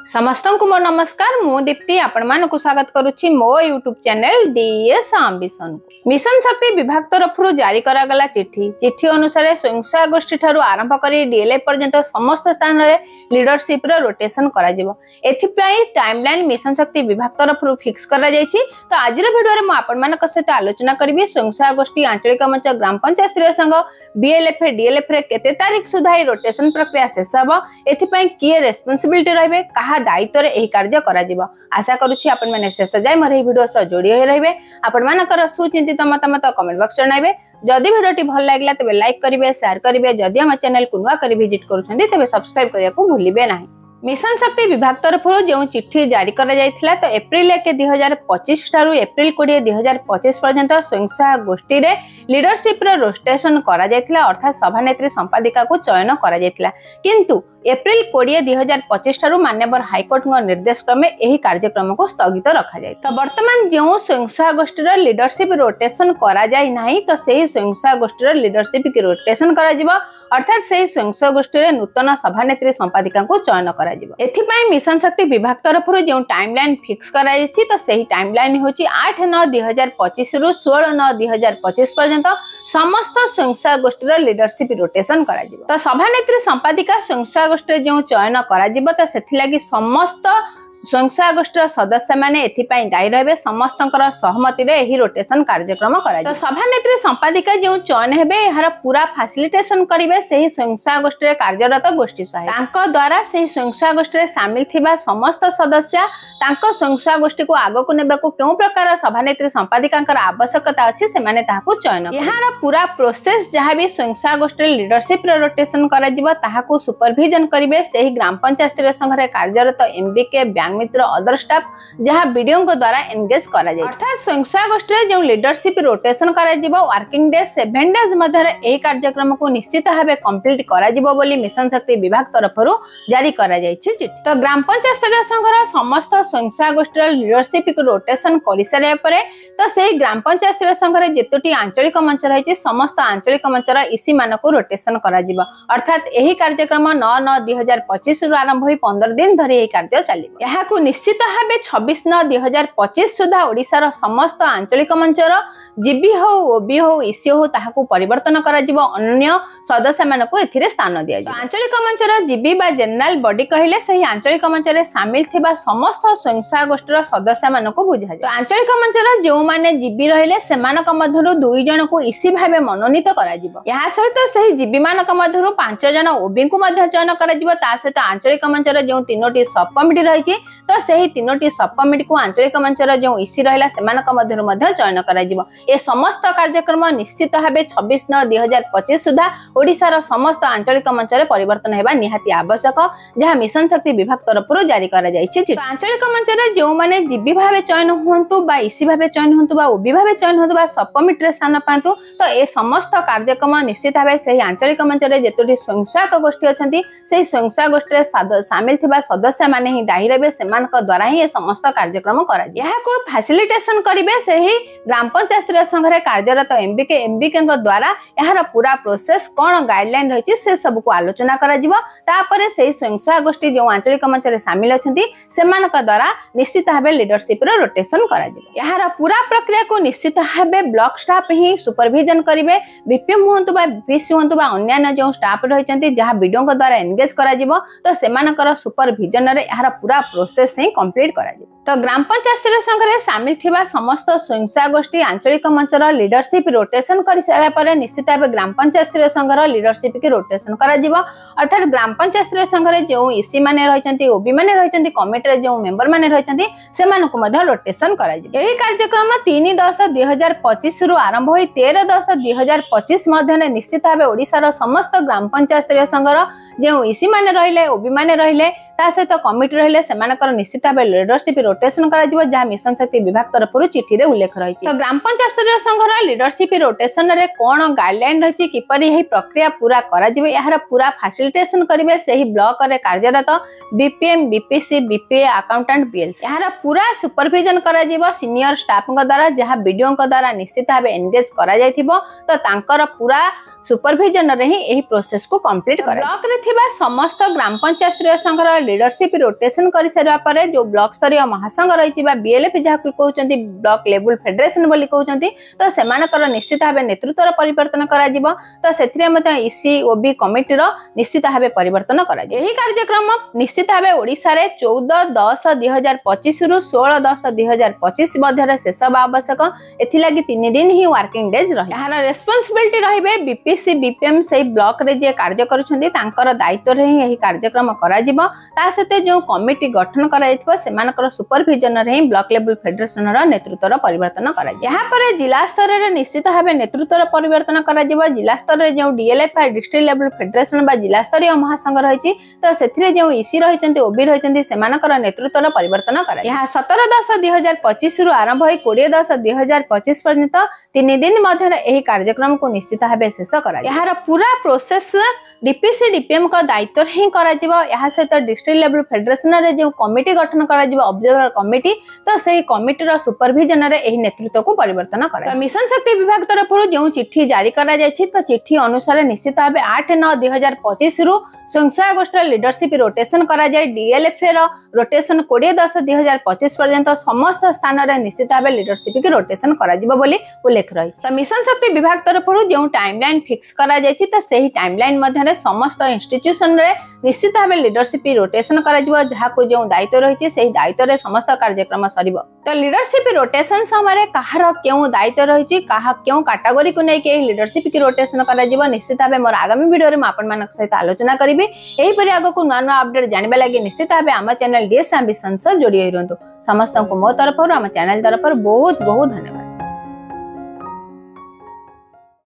समस्त को मोर नमस्कार मु दीप्ति आपण मानक स्वागत करुच्ची मो यूट्यूब चैनल डीएस आंबिशन को। मिशन शक्ति विभाग तरफ जारी करागला चिट्ठी अनुसार स्वयं सहायक गोष्ठी ठारू आरंभ करी डीएलए पर्यंत समस्त स्थान में लीडरशिप रोटेशन करा जिवो। एथिप्राय टाइमलाइन मिशन शक्ति विभाग तरफ फिक्स करा जायछि। तो आज भिडियो में आपण मानक सहित आलोचना करिवे स्वयं सहायक गोष्ठी आंचलिक मंच ग्राम पंचायत स्तरीय संघ बीएलएफ डीएलएफ रे केते तारीख सुधा रोटेशन प्रक्रिया शेष हबो, एथिप्राय किए रेस्पोंसिबिलिटी रहबे, कहा दायित्व रे एही कार्य करा जिवो। आशा करूछि आपण माने शेष जाय मोर एही वीडियो सह जोड़ी होय रहबे। आपण मानकर सुचिंतित मतामत कमेंट बॉक्स जणाइबे। जदि वीडियोटी भल लागला तबे लाइक करिवे, शेयर करिवे। जदि हम चैनल को नुवा करी विजिट करूछन्ती तबे सब्सक्राइब करिया को भूलिबे नाही। मिशन शक्ति विभाग तरफ जो चिट्ठी जारी करा जायथिला तो एप्रिल 1 2025 ठारू एप्रिल 20 2025 पर्यंत स्वयं सहायक गोष्ठी रे लीडरशिप रे रोटेशन करा जायथिला, अर्थात सभानेत्री संपादिका को चयन करा जायथिला। किंतु एप्रिल 20 2025 ठारू मान्यवर हाईकोर्ट निर्देश क्रमे एही कार्यक्रम को स्थगित रखा जाय। तो वर्तमान जो स्वयं सहायक गोष्ठी रे लीडरशिप रोटेशन करा जाय नाही, तो सेही स्वयं सहायक गोष्ठी रे लीडरशिप की रोटेशन करा जिवो, अर्थात से स्वयं सहायक गोष्ठी रे नूतन सभानेत्री संपादिका को चयन करा जिवो। एथिपाई मिशन शक्ति विभाग तरफ जो टाइमलाइन फिक्स करा जायछि, तो सेही टाइमलाइन होछि 8/9/2025 रु 16/9/2025 पर्यंत समस्त स्वयं सहायक गोष्ठी रे लीडरशिप रोटेशन करा जिवो। तो सभानेत्री संपादिका स्वयं सहायक गोष्ठी जो चयन करा जिवो, तो सेथि लागि समस्त स्वयं सहायक गोष्ठी सदस्य माने एथिपाई दायी रहे, समस्त सहमति रे एही रोटेशन कार्यक्रम करा। तो सभानेत्री संपादिका जो चयन हेबे यार पूरा फैसिलिटेशन करिवे सेही स्वयं सहायक गोष्ठी कार्यरत गोष्ठी सहायक। तांको द्वारा सेही स्वयं सहायक गोष्ठी सामिल थिबा समस्त सदस्य तांको स्वयं सहायक गोष्ठी को आगो को नेबाको केउ प्रकार सभानेत्री संपादिकांकर आवश्यकता अछि से माने ताहाको चयन। यार पूरा प्रोसेस जहाँ भी स्वयं सहायक गोष्ठी लीडरशिप रे रोटेशन करा जिवो ताहाको सुपरविजन करिवे सेही ग्राम पंचायत स्तरीय संघ रे कार्यरत एमबीके मित्र अदर स्टाफ जहां वीडियो को द्वारा एंगेज करा जाय। अर्थात स्वयं सहायक गोष्ठी जो लीडरशिप रोटेशन करा जिवो वर्किंग डे 7 डेज मध्य एही कार्यक्रम को निश्चित भाबे कंप्लीट करा जिवो बोली मिशन शक्ति विभाग तरफरु जारी करा जायछि चिट्ठी। तो ग्राम पंचायत स्तरीय संघर समस्त स्वयं सहायक गोष्ठी लीडरशिप रोटेशन करि सारे परे तो सेही ग्राम पंचायत स्तरीय संघर जेतोटी आंचलिक मंच रहिछि समस्त आंचलिक मंचर इसी मानको रोटेशन करा जिवो। अर्थात एही कार्यक्रम 9/9/2025 रु आरंभ होई 15 दिन धरि एही कार्य चलिबो। यहा को निश्चित भावे 26/9/2025 सुधा ओडिशार समस्त आंचलिक मंचर जीबी हो ओबी हो इसी हो ताहाको परिवर्तन करा जिवो, अन्य सदस्य मानको एथिरे स्थान दिया जिवो। आंचलिक मंचर जीबी बा जनरल बॉडी कहिले सही आंचलिक मंचरे शामिल थिबा समस्त स्वयं सहायक गोष्ठीर सदस्य मानको बुझा जिवो। आंचलिक मंचर जो माने जीबी रहिले सेमानक मध्यरु 2 जन को इसी भावे मनोनीत करा जिवो। यहा सहित सही जीबी मानक मध्यरु 5 जन ओबी को मध्य चयन करा जिवो। ता सहित आंचलिक मंचर जो 3टी सब कमिटी रहिछि तो सेही 3टी सब कमिटी को आंचलिक मंचर जो इसी रहिला सेमानक मध्यरु मध्य चयन करा जिवो। ए समस्त कार्यक्रम निश्चित भावे 26/9/2025 सुधा ओडिशार समस्त आंचलिक मंचरे परिवर्तन हेबा निहाती आवश्यक, जहां मिशन शक्ति विभाग तरफरु जारी करा जायछि। तो आंचलिक मंचरे जो माने जीबी भावे चयन होंतु बा इसी भावे चयन होंतु बा ओबी भावे चयन होंतु बा सब कमिटी रे स्थान पांतु, तो ए समस्त कार्यक्रम निश्चित भावे सेही आंचलिक मंचरे जेतोटी स्वयं सहायक गोष्ठी अछंती सेही स्वयं सहायक गोष्ठी रे शामिल थिबा सदस्य माने ही दायी रहे, सेमानक द्वारा ही समस्त कार्यक्रम करा जाय। यहा को फैसिलिटेशन करिवे सेही ग्राम पंचायत स्तरीय संघ रे कार्यरत एमबीके द्वारा यार पूरा प्रोसेस कोन गाइडलाइन रहिछि से सब को आलोचना करा जिवो। तापरे सेही स्वयं सहायक गोष्ठी जो आंचलिक मंच रे शामिल अछंती सेमानक द्वारा निश्चित भाबे लीडरशिप रे रोटेशन करा जिवो। यार पूरा प्रक्रिया को निश्चित भाबे ब्लॉक स्टाफ ही सुपरविजन करिवे, बीपीएम होंतु बा बीपीसी होंतु बा अन्य जो स्टाफ रहिचंती जहां वीडियो को द्वारा एंगेज करा जिवो, तो सेमानकर सुपरविजन रे यार पूरा प्रोसेस ही कंप्लीट करा जिवो। तो ग्राम पंचायत स्तरीय संघ रे शामिल थिबा समस्त स्वयं सहायक गोष्ठी आंचलिक मंचर लीडरशिप रोटेशन करि सारा परे निश्चित भाबे ग्राम पंचायत स्तरीय संघर लीडरशिप की रोटेशन करा जिवो। अर्थात ग्राम पंचायत स्तरीय संघ रे जो इसी माने रहिचंती ओबी माने रहिचंती कमिटी रे जो मेंबर माने रहिचंती सेमानकु मध्य रोटेशन करा जिवो। एही कार्यक्रम 3/10/2025 रु आरंभ होई 13/10/2025 मध्य निश्चित भाबे ओडिशार समस्त ग्राम पंचायत स्तरीय संघर जो इसी माने रहिले ओबी माने रहिले ता सहित कमिटी रहिले सेमानकर निश्चित भाबे लीडरशिप रोटेशन करा जिवो, जहां मिशन शक्ति विभाग तरफरु चिट्ठी रे उल्लेख रहिछि। तो ग्राम पंचायत स्तरीय संघर लीडरशिप रोटेशन रे कोन गाइडलाइन रहिछि, किपरि एही प्रक्रिया पूरा करा जिवो, यार पूरा फैसिलिटेशन करिवे सेही ब्लॉक रे कार्यरत BPM BPC BPA accountant BLC. यार पूरा सुपरविजन करा जिवो सीनियर स्टाफ द्वारा, जहां वीडियो द्वारा निश्चित भाबे एंगेज करा जायथिबो। तो तांकर पूरा सुपरविजन रे ही एही प्रोसेस को कंप्लीट करा। ब्लॉक रे थिबा समस्त ग्राम पंचायत स्तरीय संघर लीडरशिप रोटेशन करि सारा परे जो ब्लॉक स्तरीय महासंघ रहिछि बा बीएलएफ जहा कहउचंती ब्लॉक लेवल फेडरेशन बोली कहउचंती तो सेमानकर निश्चित भाबे नेतृत्व परिवर्तन करा जिवो। तो सेथिरे मते ईसी ओबी कमिटी रो निश्चित भाबे परिवर्तन करा जे। एही कार्यक्रम निश्चित भाबे ओडिसा रे 14/10/2025 रु 16/10/2025 मध्य शेष बा आवश्यक। एथि लागि 3 दिन ही वर्किंग डेज रही। यार रेस्पोंसिबिलिटी रहिबे बीपीसी बीपीएम से ब्लॉक रे जे कार्य करूछंती तांकर दायित्व रे ही एही कार्यक्रम करा जिवो। ता सते जो कमिटी गठन करा जायथिबो सेमानकर सुपरविजन रे ही ब्लॉक लेवल फेडरेशन रो नेतृत्व परिवर्तन करा जाय। यहाँ पर जिला स्तर रे निश्चित भाबे नेतृत्व परिवर्तन करा जिवो। जिला स्तर रे जो डीएलएफ डिस्ट्रिक्ट लेवल फेडरेशन बा जिला स्तरीय महासंघ रहिछि तो सेथिरे जो ईसी रहिचंती ओबी रहिचंती सेमानकर नेतृत्व परिवर्तन करा। यहाँ 17/10/2025 रु आरंभ होई 20/10/2025 पर्यंत 3 दिन मध्य एही कार्यक्रम को निश्चित भाबे शेष करा। यार पूरा प्रोसेस डीपीसी डीपीएम का दायित्व ही करा जिवो। यहाँ सहित डिस्ट्रिक्ट लेवल फेडरेशन रे जो कमिटी गठन करा जिवो ऑब्जर्वर कमिटी तो सही कमिटी रो सुपरविजन रे एही नेतृत्व को परिवर्तन करा। तो मिशन शक्ति विभाग तरफ जो चिट्ठी जारी करा जायछि तो चिट्ठी अनुसार निश्चित भाबे 8/9/2025 रु संख्या गोष्ठ लीडरशिप रोटेशन करा जाय। डीएलएफ रो रोटेशन 20/10/2025 पर्यंत समस्त स्थान रे निश्चित भाबे लीडरशिप के रोटेशन करा जिवो बोली उल्लेख रही। तो मिशन शक्ति विभाग तरफ जो टाइमलाइन फिक्स करा जायछि तो सही टाइमलाइन मध्य समस्त इंस्टीट्यूशन रे निश्चित भाबे लीडरशिप रोटेशन करा जिवो। जहा को जो दायित्व रहिछि सेही दायित्व रे समस्त कार्यक्रम सरिबो। तो लीडरशिप रोटेशन समय कहार केउ दायित्व रहिछि कहा केउ कैटेगरी को नै के लीडरशिप की रोटेशन करा जिवो निश्चित भाबे मोर आगामी वीडियो रे म आपन मानक सहित आलोचना करिबि। एही परि आगो को नवा अपडेट जानिबा लागि निश्चित भाबे हम चैनल डीएस एम्बिशन से जोड़ी रहंतु। समस्त को मो तरफ और हम चैनल तरफ बहुत बहुत धन्यवाद।